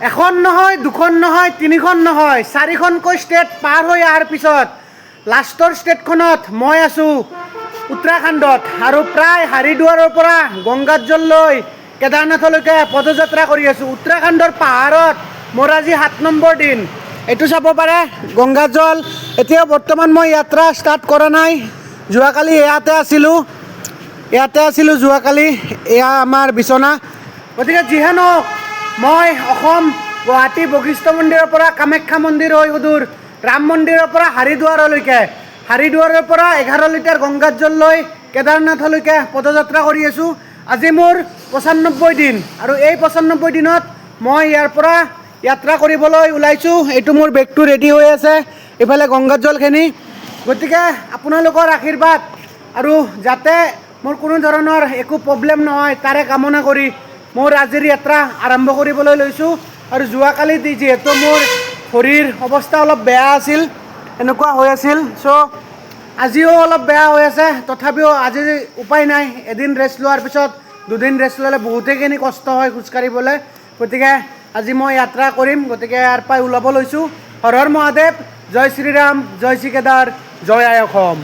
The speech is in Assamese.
এখন নহয়, দুখন নহয়, তিনিখন নহয়, চাৰিখনকৈ ষ্টেট পাৰ হৈ অহাৰ পিছত লাষ্টৰ ষ্টেটখনত মই আছোঁ উত্তৰাখণ্ডত আৰু প্ৰায় হাৰিদুৱাৰৰ পৰা গংগাজললৈ কেদাৰনাথলৈকে পদযাত্ৰা কৰি আছোঁ। উত্তৰাখণ্ডৰ পাহাৰত মোৰ আজি 7 নম্বৰ দিন। এইটো চাব পাৰে গংগাজল। এতিয়াও বৰ্তমান মই যাত্ৰা ষ্টাৰ্ট কৰা নাই। যোৱাকালি ইয়াতে আছিলোঁ যোৱাকালি। এয়া আমাৰ বিচনা। গতিকে যিহে নহওক, মই অসম গুৱাহাটী বশিষ্ঠ মন্দিৰৰ পৰা কামাখ্যা মন্দিৰ হৈ সুদূৰ ৰাম মন্দিৰৰ পৰা হাৰিদুৱাৰলৈকে, হাৰিদুৱাৰৰ পৰা 11 লিটাৰ গংগাজললৈ কেদাৰনাথলৈকে পদযাত্ৰা কৰি আছোঁ। আজি মোৰ 95 দিন আৰু এই 95 দিনত মই ইয়াৰ পৰা যাত্ৰা কৰিবলৈ ওলাইছোঁ। এইটো মোৰ বেগটো ৰেডি হৈ আছে, এইফালে গংগাজলখিনি। গতিকে আপোনালোকৰ আশীৰ্বাদ আৰু যাতে মোৰ কোনো ধৰণৰ একো প্ৰব্লেম নহয় তাৰে কামনা কৰি মোৰ আজিৰ যাত্ৰা আৰম্ভ কৰিবলৈ লৈছোঁ। আৰু যোৱাকালি যিহেতু মোৰ ভৰিৰ অৱস্থা অলপ বেয়া আছিল, এনেকুৱা হৈ আছিল, আজিও অলপ বেয়া হৈ আছে। তথাপিও আজি উপায় নাই, এদিন ৰেষ্ট লোৱাৰ পিছত 2 দিন ৰেষ্ট ল'লে বহুতেইখিনি কষ্ট হয় খোজকাঢ়িবলৈ। গতিকে আজি মই যাত্ৰা কৰিম। গতিকে ইয়াৰ পৰাই ওলাব লৈছোঁ। হৰ হৰ মহাদেৱ, জয় শ্ৰীৰাম, জয় শ্ৰী কেদাৰ, জয় আই অসম।